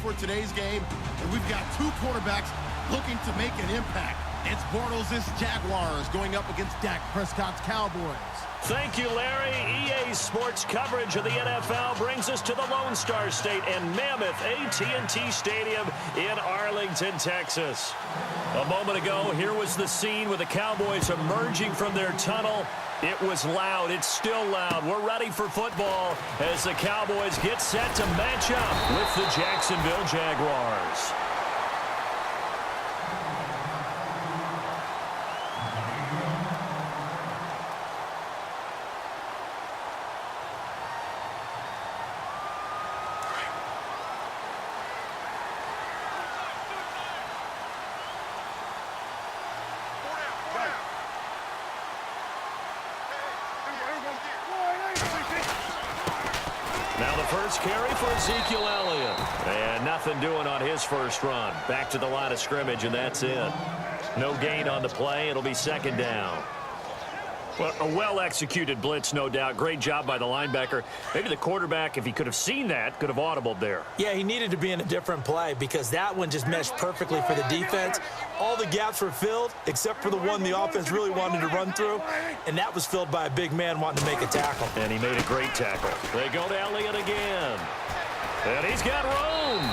for today's game, and we've got two quarterbacks looking to make an impact. It's Bortles' Jaguars going up against Dak Prescott's Cowboys. Thank you, Larry. EA Sports coverage of the NFL brings us to the Lone Star State and Mammoth AT&T Stadium in Arlington, Texas. A moment ago, here was the scene with the Cowboys emerging from their tunnel. It was loud. It's still loud. We're ready for football as the Cowboys get set to match up with the Jacksonville Jaguars. Now the first carry for Ezekiel Elliott. And nothing doing on his first run. Back to the line of scrimmage, and that's it. No gain on the play. It'll be second down. Well, a well-executed blitz, no doubt. Great job by the linebacker. Maybe the quarterback, if he could have seen that, could have audibled there. Yeah, he needed to be in a different play because that one just meshed perfectly for the defense. All the gaps were filled except for the one the offense really wanted to run through, and that was filled by a big man wanting to make a tackle. And he made a great tackle. They go to Elliott again. And he's got room.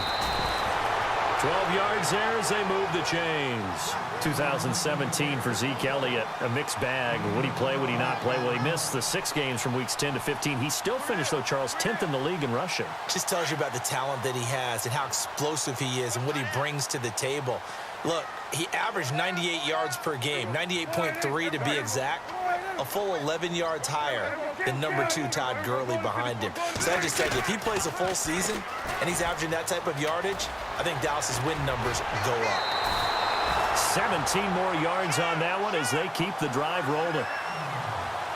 12 yards there as they move the chains. 2017 for Zeke Elliott, a mixed bag. Would he play, would he not play? Well, he missed the 6 games from weeks 10 to 15. He still finished, though, Charles, 10th in the league in rushing. Just tells you about the talent that he has and how explosive he is and what he brings to the table. Look, he averaged 98 yards per game, 98.3 to be exact, a full 11 yards higher than number 2 Todd Gurley behind him. So I just tell you, if he plays a full season and he's averaging that type of yardage, I think Dallas's win numbers go up. 17 more yards on that one as they keep the drive rolling.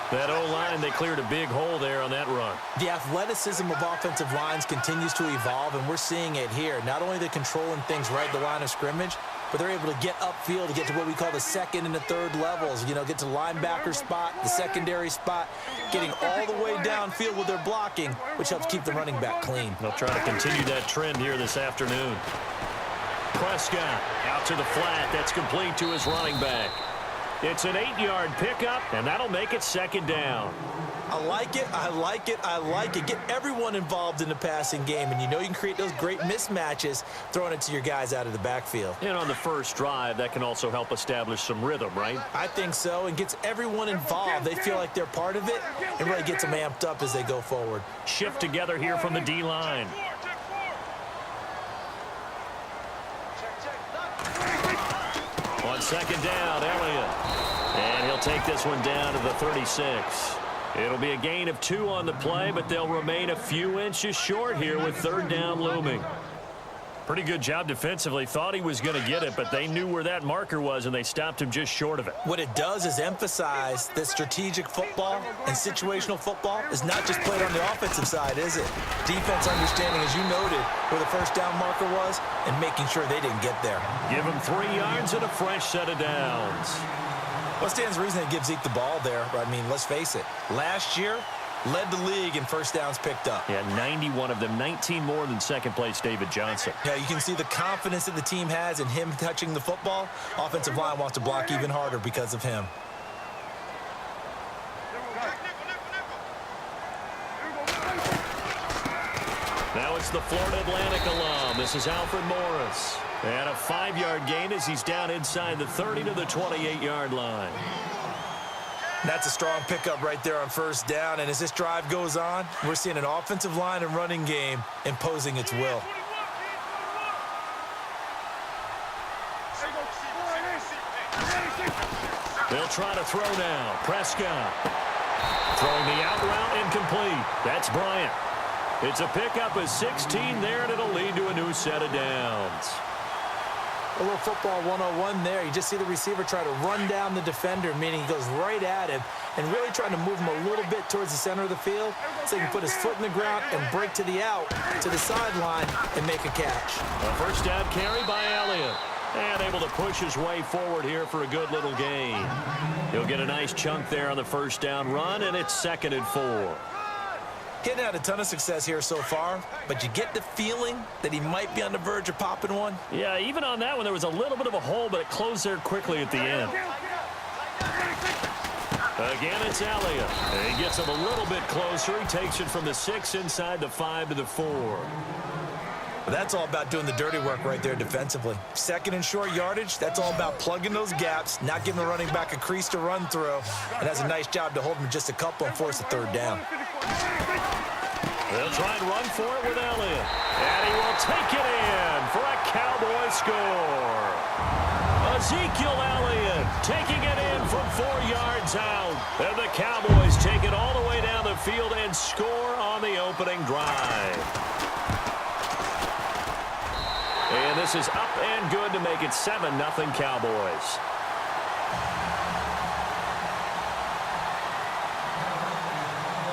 That O-line, they cleared a big hole there on that run. The athleticism of offensive lines continues to evolve, and we're seeing it here. Not only they're controlling things right at the line of scrimmage, but they're able to get upfield to get to what we call the second and the third levels. You know, get to the linebacker spot, the secondary spot, getting all the way downfield with their blocking, which helps keep the running back clean. They'll try to continue that trend here this afternoon. Prescott out to the flat. That's complete to his running back. It's an 8-yard pickup, and that'll make it second down. I like it, I like it, I like it. Get everyone involved in the passing game, and you know you can create those great mismatches throwing it to your guys out of the backfield. And on the first drive, that can also help establish some rhythm, right? I think so, and gets everyone involved. They feel like they're part of it, and really gets them amped up as they go forward. Shift together here from the D-line. On second down, Elliott. And he'll take this one down to the 36. It'll be a gain of 2 on the play, but they'll remain a few inches short here with third down looming. Pretty good job defensively. Thought he was going to get it, but they knew where that marker was, and they stopped him just short of it. What it does is emphasize that strategic football and situational football is not just played on the offensive side, is it? Defense understanding, as you noted, where the first down marker was and making sure they didn't get there. Give him 3 yards and a fresh set of downs. What stands to reason to give Zeke the ball there? I mean, let's face it. Last year, led the league in first downs picked up. Yeah, 91 of them, 19 more than second-place David Johnson. Yeah, you can see the confidence that the team has in him touching the football. Offensive line wants to block even harder because of him. Now it's the Florida Atlantic alum. This is Alfred Morris. And a 5-yard gain as he's down inside the 30 to the 28-yard line. That's a strong pickup right there on first down. And as this drive goes on, we're seeing an offensive line and running game imposing its will. They'll try to throw now. Prescott. Throwing the out route incomplete. That's Bryant. It's a pickup of 16 there, and it'll lead to a new set of downs. A little football 101 there. You just see the receiver try to run down the defender, meaning he goes right at him and really trying to move him a little bit towards the center of the field so he can put his foot in the ground and break to the out, to the sideline, and make a catch. A first down carry by Elliott. And able to push his way forward here for a good little gain. He'll get a nice chunk there on the first down run, and it's 2nd and 4. He hadn't had a ton of success here so far, but you get the feeling that he might be on the verge of popping one. Yeah, even on that one, there was a little bit of a hole, but it closed there quickly at the end. Again, it's Elliott. He gets him a little bit closer. He takes it from the 6 inside the 5 to the 4. But that's all about doing the dirty work right there defensively. Second and short yardage, that's all about plugging those gaps, not giving the running back a crease to run through, and has a nice job to hold him just a couple and force a third down. They'll try and run for it with Elliott. And he will take it in for a Cowboy score. Ezekiel Elliott taking it in from 4 yards out. And the Cowboys take it all the way down the field and score on the opening drive. And this is up and good to make it 7-0 Cowboys.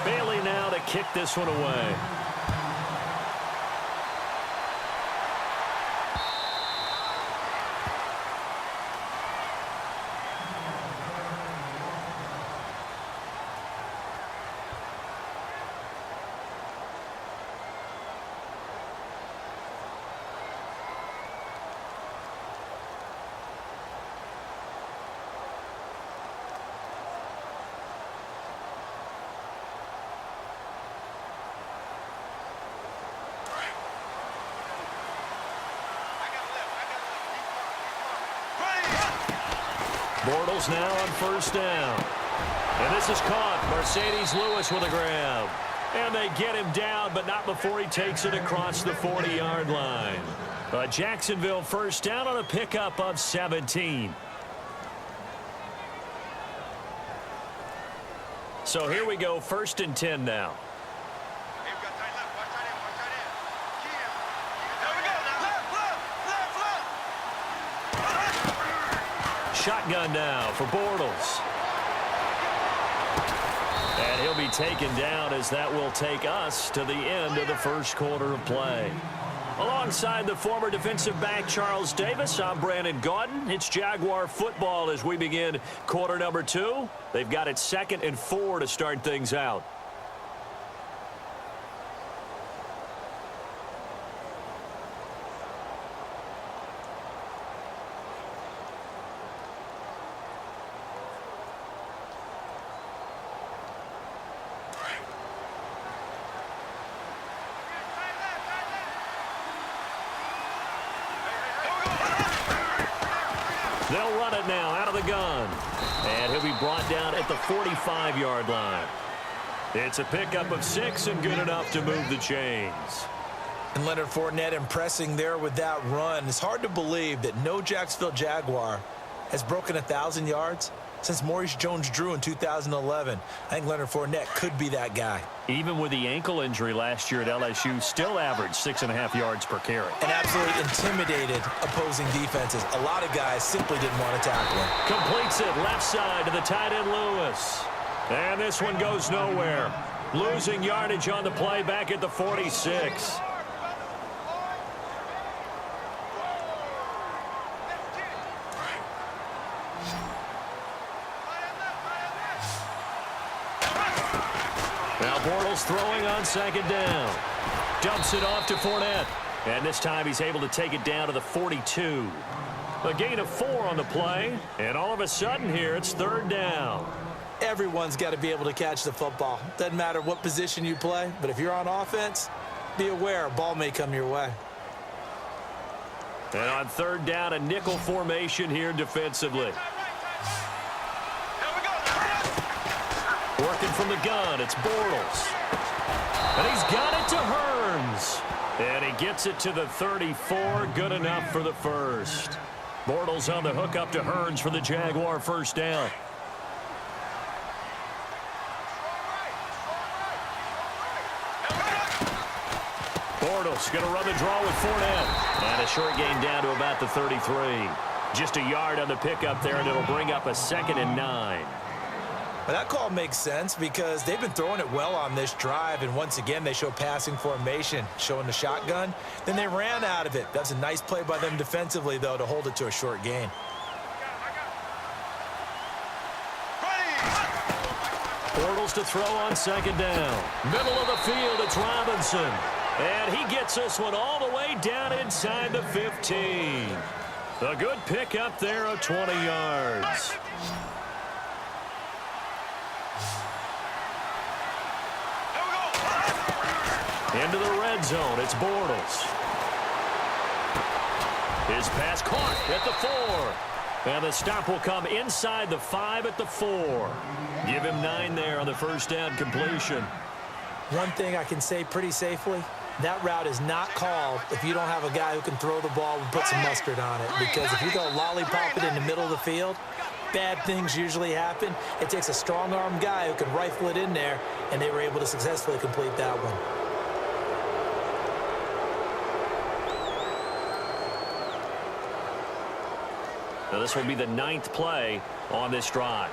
Bailey now to kick this one away. Bortles now on first down. And this is caught. Mercedes Lewis with a grab. And they get him down, but not before he takes it across the 40-yard line. A Jacksonville first down on a pickup of 17. So here we go, 1st and 10 now. Shotgun now for Bortles. And he'll be taken down as that will take us to the end of the first quarter of play. Alongside the former defensive back Charles Davis, I'm Brandon Gaudin. It's Jaguar football as we begin quarter number 2. They've got it 2nd and 4 to start things out. They'll run it now out of the gun. And he'll be brought down at the 45-yard line. It's a pickup of 6 and good enough to move the chains. And Leonard Fournette impressing there with that run. It's hard to believe that no Jacksonville Jaguar has broken 1,000 yards since Maurice Jones-Drew in 2011. I think Leonard Fournette could be that guy. Even with the ankle injury last year at LSU, still averaged 6.5 yards per carry. And absolutely intimidated opposing defenses. A lot of guys simply didn't want to tackle him. Completes it left side to the tight end Lewis. And this one goes nowhere. Losing yardage on the play back at the 46. Now Bortles throwing on 2nd down. Dumps it off to Fournette. And this time he's able to take it down to the 42. A gain of 4 on the play. And all of a sudden here it's 3rd down. Everyone's got to be able to catch the football. Doesn't matter what position you play, but if you're on offense, be aware a ball may come your way. And on 3rd down, a nickel formation here defensively. Working from the gun, it's Bortles. And he's got it to Hearns. And he gets it to the 34, good enough for the first. Bortles on the hook up to Hearns for the Jaguar first down. Bortles going to run the draw with Fournette. And a short gain down to about the 33. Just a yard on the pickup there, and it'll bring up a 2nd and 9. Well, that call makes sense because they've been throwing it well on this drive, and once again they show passing formation, showing the shotgun. Then they ran out of it. That's a nice play by them defensively, though, to hold it to a short gain. scrambles to throw on second down. Middle of the field, it's Robinson. And he gets this one all the way down inside the 15. A good pick up there of 20 yards. Into the red zone, it's Bortles. His pass caught at the 4. And the stop will come inside the 5 at the 4. Give him 9 there on the first down completion. One thing I can say pretty safely, that route is not called if you don't have a guy who can throw the ball and put some mustard on it. Because if you go lollipop it in the middle of the field, bad things usually happen. It takes a strong-armed guy who can rifle it in there, and they were able to successfully complete that one. Now this will be the 9th play on this drive.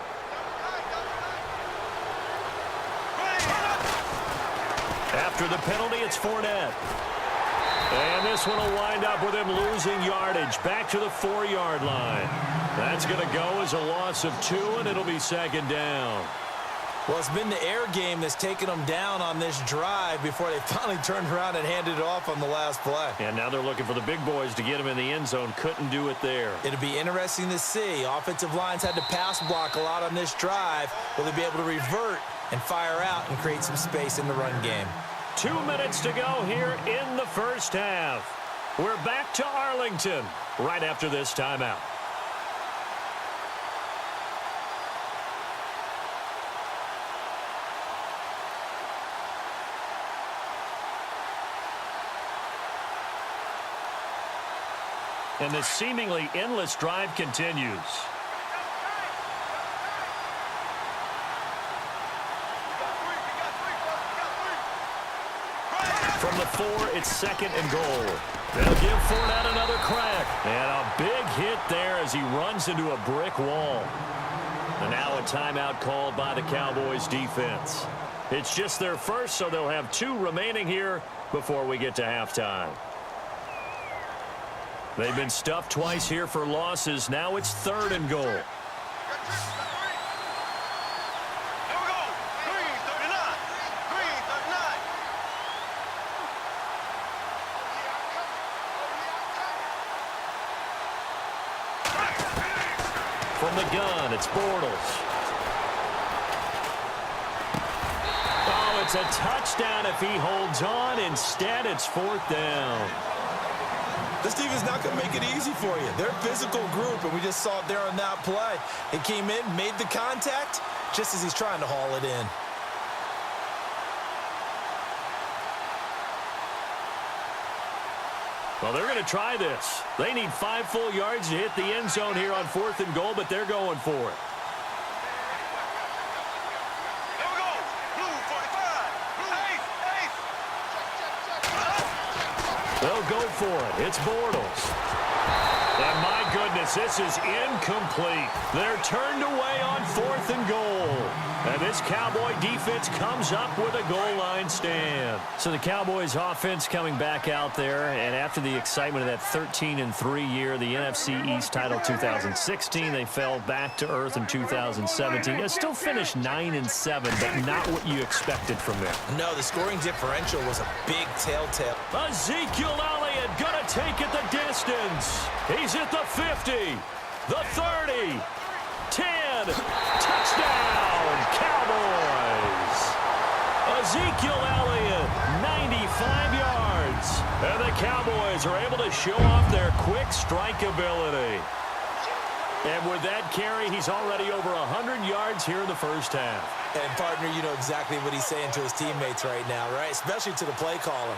After the penalty, it's Fournette. And this one will wind up with him losing yardage back to the 4-yard line. That's going to go as a loss of 2, and it'll be second down. Well, it's been the air game that's taken them down on this drive before they finally turned around and handed it off on the last play. And now they're looking for the big boys to get him in the end zone. Couldn't do it there. It'll be interesting to see. Offensive lines had to pass block a lot on this drive. Will they be able to revert and fire out and create some space in the run game? 2 minutes to go here in the first half. We're back to Arlington right after this timeout. And this seemingly endless drive continues. From the 4, it's second and goal. They'll give Fournette another crack. And a big hit there as he runs into a brick wall. And now a timeout called by the Cowboys defense. It's just their first, so they'll have 2 remaining here before we get to halftime. They've been stuffed twice here for losses. Now it's third and goal. From the gun, it's Bortles. Oh, it's a touchdown if he holds on. Instead, it's 4th down. This defense not going to make it easy for you. They're a physical group, and we just saw it there on that play. It came in, made the contact, just as he's trying to haul it in. Well, they're going to try this. They need 5 full yards to hit the end zone here on 4th and goal, but they're going for it. Here we go. Blue 45. Blue. Ace. They'll go for it. It's Bortles. And my goodness, this is incomplete. They're turned away on 4th and goal. And this Cowboy defense comes up with a goal line stand. So the Cowboys offense coming back out there, and after the excitement of that 13-3 year, the NFC East title 2016, they fell back to earth in 2017. They still finished 9-7, but not what you expected from them. No, the scoring differential was a big telltale. Ezekiel Elliott gonna take it the distance. He's at the 50, the 30, 10, touchdown, Cowboys. Ezekiel Elliott, 95 yards. And the Cowboys are able to show off their quick strike ability. And with that carry, he's already over 100 yards here in the first half. And, partner, you know exactly what he's saying to his teammates right now, right? Especially to the play caller.